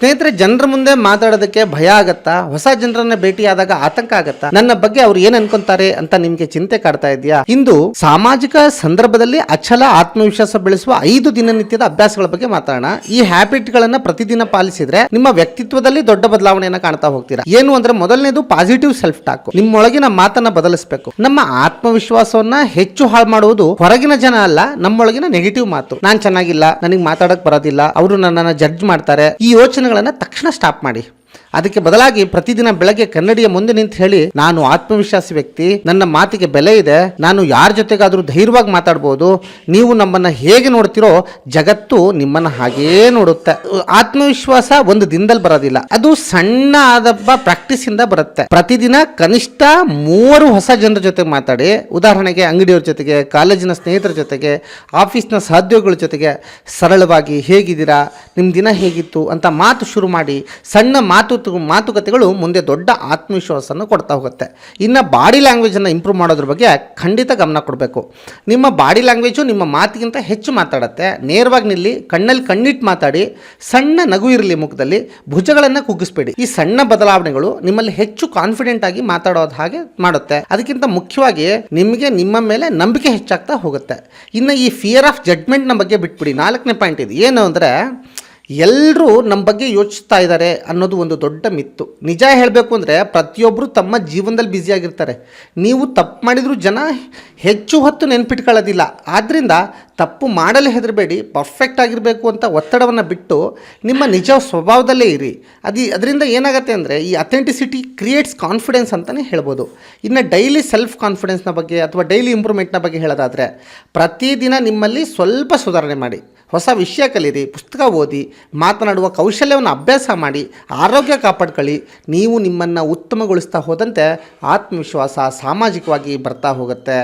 ಸ್ನೇಹಿತರೆ, ಜನರ ಮುಂದೆ ಮಾತಾಡೋದಕ್ಕೆ ಭಯ ಆಗತ್ತಾ? ಹೊಸ ಜನರನ್ನ ಭೇಟಿಯಾದಾಗ ಆತಂಕ ಆಗತ್ತಾ? ನನ್ನ ಬಗ್ಗೆ ಅವ್ರು ಏನ್ ಅನ್ಕೊಂತಾರೆ ಅಂತ ನಿಮ್ಗೆ ಚಿಂತೆ ಕಾಡ್ತಾ ಇದೆಯಾ? ಇಂದು ಸಾಮಾಜಿಕ ಸಂದರ್ಭದಲ್ಲಿ ಅಚಲ ಆತ್ಮವಿಶ್ವಾಸ ಬೆಳೆಸುವ 5 ದಿನನಿತ್ಯದ ಅಭ್ಯಾಸಗಳ ಬಗ್ಗೆ ಮಾತಾಡೋಣ. ಈ ಹ್ಯಾಬಿಟ್ ಗಳನ್ನ ಪ್ರತಿದಿನ ಪಾಲಿಸಿದ್ರೆ ನಿಮ್ಮ ವ್ಯಕ್ತಿತ್ವದಲ್ಲಿ ದೊಡ್ಡ ಬದಲಾವಣೆಯನ್ನ ಕಾಣ್ತಾ ಹೋಗ್ತೀರಾ. ಏನು ಅಂದ್ರೆ, ಮೊದಲನೇದು ಪಾಸಿಟಿವ್ ಸೆಲ್ಫ್ ಟಾಕ್. ನಿಮ್ಮೊಳಗಿನ ಮಾತನ್ನ ಬದಲಿಸಬೇಕು. ನಮ್ಮ ಆತ್ಮವಿಶ್ವಾಸವನ್ನ ಹೆಚ್ಚು ಹಾಳು ಮಾಡುವುದು ಹೊರಗಿನ ಜನ ಅಲ್ಲ, ನಮ್ಮೊಳಗಿನ ನೆಗೆಟಿವ್ ಮಾತು. ನಾನ್ ಚೆನ್ನಾಗಿಲ್ಲ, ನನಗೆ ಮಾತಾಡಕ್ ಬರೋದಿಲ್ಲ, ಅವರು ನನ್ನನ್ನು ಜಡ್ಜ್ ಮಾಡ್ತಾರೆ, ಈ ಯೋಚನೆಗಳನ್ನ ತಕ್ಷಣ ಸ್ಟಾಪ್ ಮಾಡಿ. ಅದಕ್ಕೆ ಬದಲಾಗಿ ಪ್ರತಿದಿನ ಬೆಳಗ್ಗೆ ಕನ್ನಡಿಯ ಮುಂದೆ ನಿಂತು ಹೇಳಿ, ನಾನು ಆತ್ಮವಿಶ್ವಾಸಿ ವ್ಯಕ್ತಿ, ನನ್ನ ಮಾತಿಗೆ ಬೆಲೆ ಇದೆ, ನಾನು ಯಾರ ಜೊತೆಗಾದ್ರೂ ಧೈರ್ಯವಾಗಿ ಮಾತಾಡ್ಬೋದು, ನೀವು ನಮ್ಮನ್ನ ಹೇಗೆ ನೋಡ್ತಿರೋ ಜಗತ್ತು ನಿಮ್ಮನ್ನ ಹಾಗೇ ನೋಡುತ್ತೆ. ಆತ್ಮವಿಶ್ವಾಸ ಒಂದು ದಿನದಲ್ಲಿ ಬರೋದಿಲ್ಲ, ಅದು ಸಣ್ಣ ಆದಬ್ಬ ಪ್ರಾಕ್ಟೀಸ್ ಇಂದ ಬರುತ್ತೆ. ಪ್ರತಿದಿನ ಕನಿಷ್ಠ 3 ಹೊಸ ಜನರ ಜೊತೆ ಮಾತಾಡಿ. ಉದಾಹರಣೆಗೆ, ಅಂಗಡಿಯವ್ರ ಜೊತೆಗೆ, ಕಾಲೇಜಿನ ಸ್ನೇಹಿತರ ಜೊತೆಗೆ, ಆಫೀಸ್ನ ಸಹೋದ್ಯೋಗಿಗಳ ಜೊತೆಗೆ ಸರಳವಾಗಿ ಹೇಗಿದ್ದೀರಾ, ನಿಮ್ಮ ದಿನ ಹೇಗಿತ್ತು ಅಂತ ಮಾತು ಶುರು ಮಾಡಿ. ಸಣ್ಣ ಮಾತುಕತೆಗಳು ಮುಂದೆ ದೊಡ್ಡ ಆತ್ಮವಿಶ್ವಾಸವನ್ನು ಕೊಡ್ತಾ ಹೋಗುತ್ತೆ. ಇನ್ನು ಬಾಡಿ ಲ್ಯಾಂಗ್ವೇಜನ್ನು ಇಂಪ್ರೂವ್ ಮಾಡೋದ್ರ ಬಗ್ಗೆ ಖಂಡಿತ ಗಮನ ಕೊಡಬೇಕು. ನಿಮ್ಮ ಬಾಡಿ ಲ್ಯಾಂಗ್ವೇಜು ನಿಮ್ಮ ಮಾತಿಗಿಂತ ಹೆಚ್ಚು ಮಾತಾಡುತ್ತೆ. ನೇರವಾಗಿ ನಿಲ್ಲಿ, ಕಣ್ಣಲ್ಲಿ ಕಣ್ಣಿಟ್ಟು ಮಾತಾಡಿ, ಸಣ್ಣ ನಗು ಇರಲಿ ಮುಖದಲ್ಲಿ, ಭುಜಗಳನ್ನು ಕುಗ್ಗಿಸ್ಬೇಡಿ. ಈ ಸಣ್ಣ ಬದಲಾವಣೆಗಳು ನಿಮ್ಮಲ್ಲಿ ಹೆಚ್ಚು ಕಾನ್ಫಿಡೆಂಟ್ ಆಗಿ ಮಾತಾಡೋದು ಹಾಗೆ ಮಾಡುತ್ತೆ. ಅದಕ್ಕಿಂತ ಮುಖ್ಯವಾಗಿ ನಿಮಗೆ ನಿಮ್ಮ ಮೇಲೆ ನಂಬಿಕೆ ಹೆಚ್ಚಾಗ್ತಾ ಹೋಗುತ್ತೆ. ಇನ್ನು ಈ ಫಿಯರ್ ಆಫ್ ಜಡ್ಜ್ಮೆಂಟ್ನ ಬಗ್ಗೆ ಬಿಟ್ಬಿಡಿ. 4ನೇ ಪಾಯಿಂಟ್ ಇದು. ಏನು ಅಂದರೆ, ಎಲ್ಲರೂ ನಮ್ಮ ಬಗ್ಗೆ ಯೋಚಿಸ್ತಾ ಇದ್ದಾರೆ ಅನ್ನೋದು ಒಂದು ದೊಡ್ಡ ಮಿತ್ತು. ನಿಜ ಹೇಳಬೇಕು ಅಂದರೆ, ಪ್ರತಿಯೊಬ್ಬರು ತಮ್ಮ ಜೀವನದಲ್ಲಿ ಬ್ಯುಸಿಯಾಗಿರ್ತಾರೆ. ನೀವು ತಪ್ಪು ಮಾಡಿದರೂ ಜನ ಹೆಚ್ಚು ಹೊತ್ತು ನೆನ್ಪಿಟ್ಕೊಳ್ಳೋದಿಲ್ಲ. ಆದ್ದರಿಂದ ತಪ್ಪು ಮಾಡಲು ಹೆದರಬೇಡಿ. ಪರ್ಫೆಕ್ಟ್ ಆಗಿರಬೇಕು ಅಂತ ಒತ್ತಡವನ್ನು ಬಿಟ್ಟು ನಿಮ್ಮ ನಿಜ ಸ್ವಭಾವದಲ್ಲೇ ಇರಿ. ಅದರಿಂದ ಏನಾಗುತ್ತೆ ಅಂದರೆ, ಈ ಅಥೆಂಟಿಸಿಟಿ ಕ್ರಿಯೇಟ್ಸ್ ಕಾನ್ಫಿಡೆನ್ಸ್ ಅಂತಲೇ ಹೇಳ್ಬೋದು. ಇನ್ನು ಡೈಲಿ ಸೆಲ್ಫ್ ಕಾನ್ಫಿಡೆನ್ಸ್ನ ಬಗ್ಗೆ ಅಥವಾ ಡೈಲಿ ಇಂಪ್ರೂವ್ಮೆಂಟ್ನ ಬಗ್ಗೆ ಹೇಳೋದಾದರೆ, ಪ್ರತಿದಿನ ನಿಮ್ಮಲ್ಲಿ ಸ್ವಲ್ಪ ಸುಧಾರಣೆ ಮಾಡಿ. ಹೊಸ ವಿಷಯ ಕಲೀರಿ, ಪುಸ್ತಕ ಓದಿ, ಮಾತನಾಡುವ ಕೌಶಲ್ಯವನ್ನು ಅಭ್ಯಾಸ ಮಾಡಿ, ಆರೋಗ್ಯ ಕಾಪಾಡ್ಕೊಳ್ಳಿ. ನೀವು ನಿಮ್ಮನ್ನು ಉತ್ತಮಗೊಳಿಸ್ತಾ ಹೋದಂತೆ ಆತ್ಮವಿಶ್ವಾಸ ಸಾಮಾಜಿಕವಾಗಿ ಬರ್ತಾ ಹೋಗುತ್ತೆ.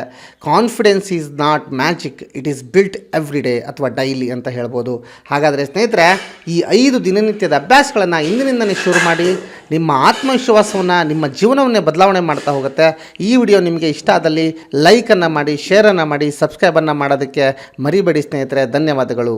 Confidence is not magic, it is built every day ಅಥವಾ ಡೈಲಿ ಅಂತ ಹೇಳ್ಬೋದು. ಹಾಗಾದರೆ ಸ್ನೇಹಿತರೆ, ಈ 5 ದಿನನಿತ್ಯದ ಅಭ್ಯಾಸಗಳನ್ನು ಇಂದಿನಿಂದಲೇ ಶುರು ಮಾಡಿ. ನಿಮ್ಮ ಆತ್ಮವಿಶ್ವಾಸವನ್ನು, ನಿಮ್ಮ ಜೀವನವನ್ನೇ ಬದಲಾವಣೆ ಮಾಡ್ತಾ ಹೋಗುತ್ತೆ. ಈ ವಿಡಿಯೋ ನಿಮಗೆ ಇಷ್ಟ ಆದಲ್ಲಿ ಲೈಕನ್ನು ಮಾಡಿ, ಶೇರನ್ನು ಮಾಡಿ, ಸಬ್ಸ್ಕ್ರೈಬನ್ನು ಮಾಡೋದಕ್ಕೆ ಮರಿಬೇಡಿ ಸ್ನೇಹಿತರೆ. ಧನ್ಯವಾದಗಳು.